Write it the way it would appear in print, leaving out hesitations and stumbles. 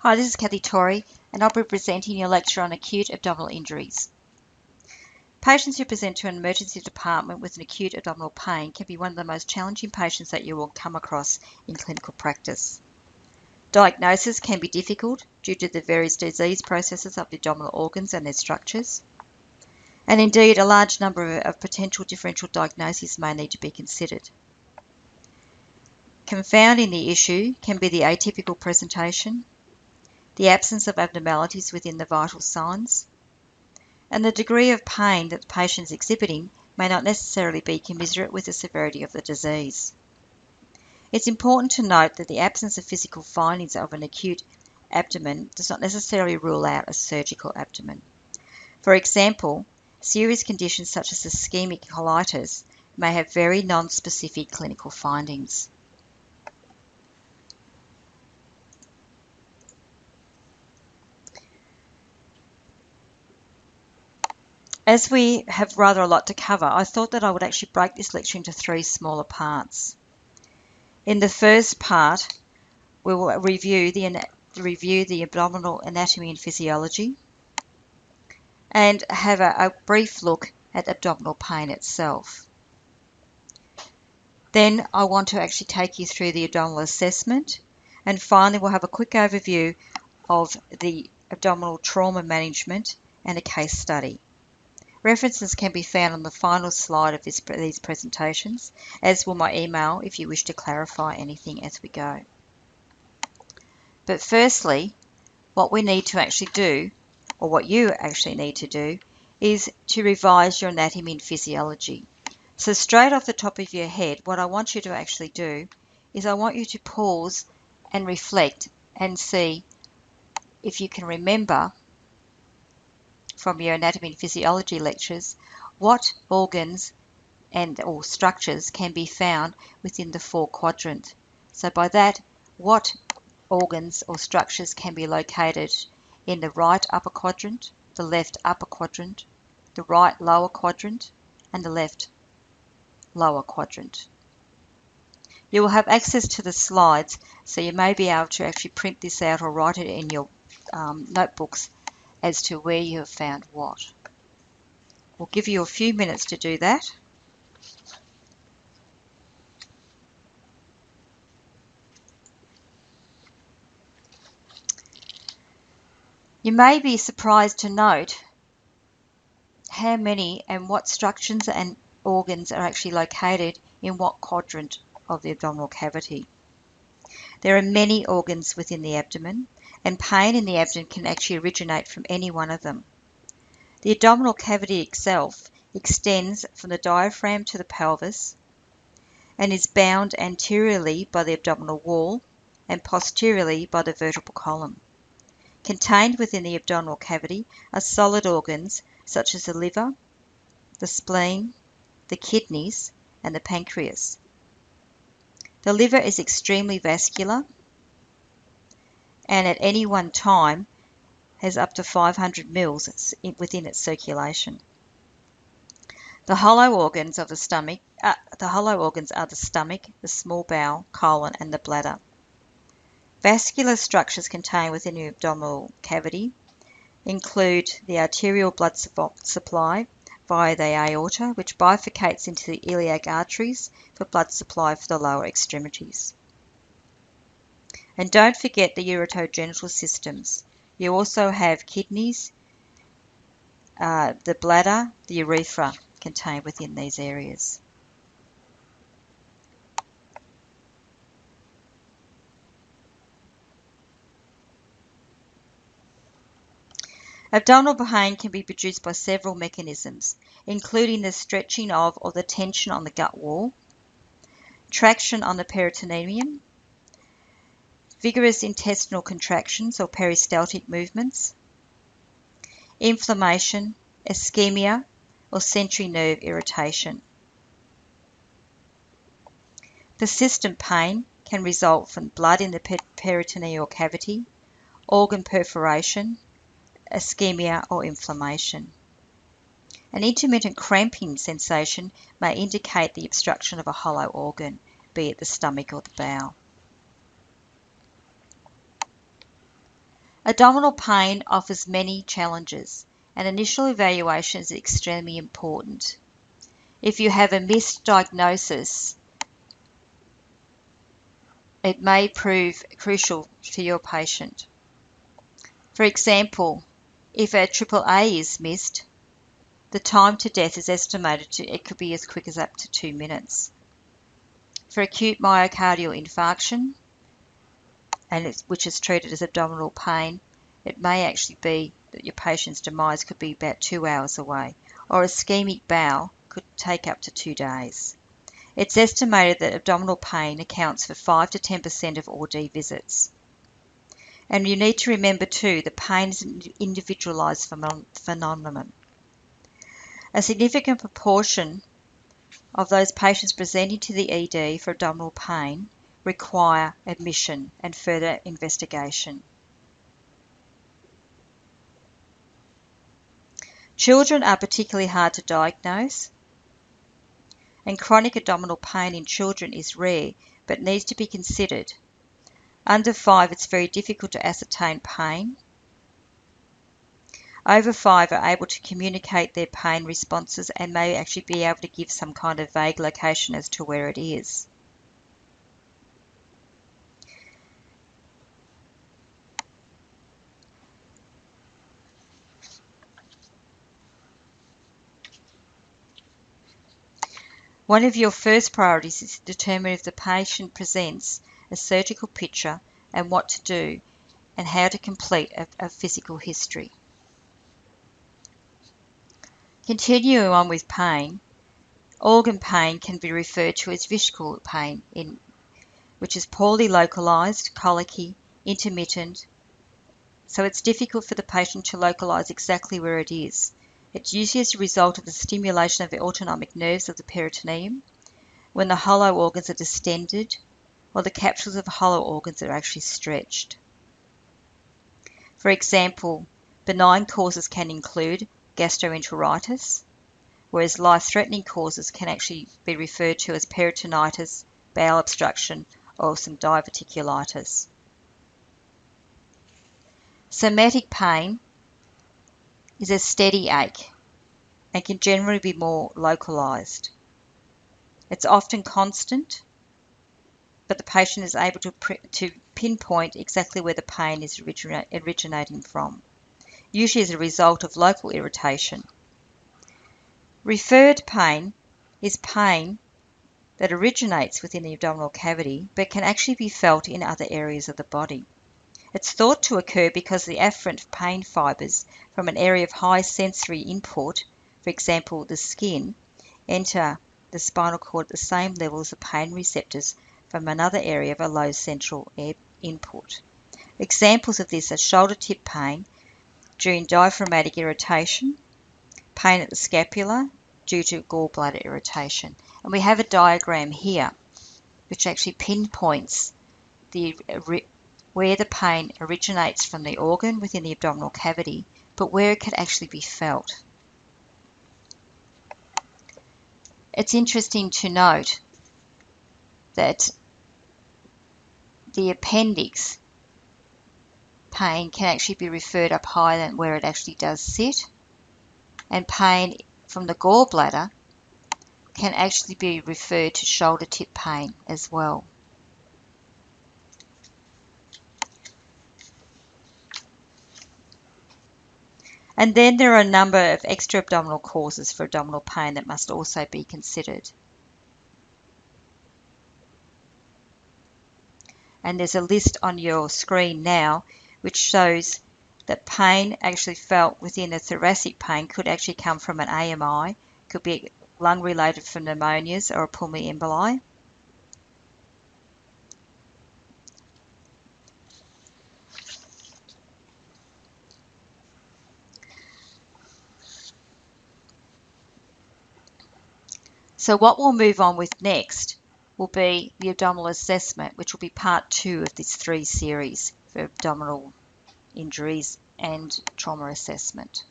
Hi, this is Kathy Torrey, and I'll be presenting your lecture on acute abdominal injuries. Patients who present to an emergency department with an acute abdominal pain can be one of the most challenging patients that you will come across in clinical practice. Diagnosis can be difficult due to the various disease processes of the abdominal organs and their structures. And indeed, a large number of potential differential diagnoses may need to be considered. Confounding the issue can be the atypical presentation, the absence of abnormalities within the vital signs, and the degree of pain that the patient is exhibiting may not necessarily be commensurate with the severity of the disease. It's important to note that the absence of physical findings of an acute abdomen does not necessarily rule out a surgical abdomen. For example, serious conditions such as ischemic colitis may have very non-specific clinical findings. As we have rather a lot to cover, I thought that I would actually break this lecture into three smaller parts. In the first part, we will review the abdominal anatomy and physiology and have a brief look at abdominal pain itself. Then I want to actually take you through the abdominal assessment, and finally we'll have a quick overview of the abdominal trauma management and a case study. References can be found on the final slide of these presentations, as will my email if you wish to clarify anything as we go. But firstly, what we need to actually do, or what you actually need to do, is to revise your anatomy and physiology. So straight off the top of your head, what I want you to actually do is I want you to pause and reflect and see if you can remember from your anatomy and physiology lectures what organs or structures can be found within the 4 quadrant. So by that, what organs or structures can be located in the right upper quadrant, the left upper quadrant, the right lower quadrant, and the left lower quadrant. You will have access to the slides, so you may be able to actually print this out or write it in your notebooks as to where you have found what. We'll give you a few minutes to do that. You may be surprised to note how many and what structures and organs are actually located in what quadrant of the abdominal cavity. There are many organs within the abdomen, and pain in the abdomen can actually originate from any one of them. The abdominal cavity itself extends from the diaphragm to the pelvis and is bound anteriorly by the abdominal wall and posteriorly by the vertebral column. Contained within the abdominal cavity are solid organs such as the liver, the spleen, the kidneys, and the pancreas. The liver is extremely vascular and at any one time has up to 500 mils within its circulation. The hollow organs of the stomach, are the stomach, the small bowel, colon, and the bladder. Vascular structures contained within the abdominal cavity include the arterial blood supply via the aorta, which bifurcates into the iliac arteries for blood supply for the lower extremities. And don't forget the urogenital systems. You also have kidneys, the bladder, the urethra contained within these areas. Abdominal pain can be produced by several mechanisms, including the stretching of or the tension on the gut wall, traction on the peritoneum, vigorous intestinal contractions or peristaltic movements, inflammation, ischemia, or sensory nerve irritation. Persistent pain can result from blood in the peritoneal cavity, organ perforation, ischemia, or inflammation. An intermittent cramping sensation may indicate the obstruction of a hollow organ, be it the stomach or the bowel. Abdominal pain offers many challenges, and initial evaluation is extremely important. If you have a misdiagnosis, it may prove crucial to your patient. For example, if a AAA is missed, the time to death is estimated it could be as quick as up to 2 minutes. For acute myocardial infarction, which is treated as abdominal pain, it may actually be that your patient's demise could be about 2 hours away, or ischemic bowel could take up to 2 days. It's estimated that abdominal pain accounts for 5 to 10% of OD visits. And you need to remember too that pain is an individualised phenomenon. A significant proportion of those patients presenting to the ED for abdominal pain require admission and further investigation. Children are particularly hard to diagnose, and chronic abdominal pain in children is rare but needs to be considered. Under 5, it's very difficult to ascertain pain. Over 5 are able to communicate their pain responses and may actually be able to give some kind of vague location as to where it is. One of your first priorities is to determine if the patient presents a surgical picture and what to do and how to complete a physical history. Continuing on with pain, organ pain can be referred to as visceral pain, which is poorly localised, colicky, intermittent, so it's difficult for the patient to localise exactly where it is. It's usually as a result of the stimulation of the autonomic nerves of the peritoneum, when the hollow organs are distended, or the capsules of hollow organs are actually stretched. For example, benign causes can include gastroenteritis, whereas life-threatening causes can actually be referred to as peritonitis, bowel obstruction, or some diverticulitis. Somatic pain is a steady ache and can generally be more localised. It's often constant, but the patient is able to pinpoint exactly where the pain is originating from, usually as a result of local irritation. Referred pain is pain that originates within the abdominal cavity but can actually be felt in other areas of the body. It's thought to occur because the afferent pain fibres from an area of high sensory input, for example the skin, enter the spinal cord at the same level as the pain receptors from another area of a low central input. Examples of this are shoulder tip pain during diaphragmatic irritation, pain at the scapula due to gallbladder irritation. And we have a diagram here which actually pinpoints where the pain originates from the organ within the abdominal cavity, but where it can actually be felt. It's interesting to note that the appendix pain can actually be referred up higher than where it actually does sit, and pain from the gallbladder can actually be referred to shoulder tip pain as well. And then there are a number of extra abdominal causes for abdominal pain that must also be considered. And there's a list on your screen now which shows that pain actually felt within the thoracic pain could actually come from an AMI, could be lung related from pneumonias or a pulmonary emboli. So what we'll move on with next will be the abdominal assessment, which will be part 2 of this 3 series for abdominal injuries and trauma assessment.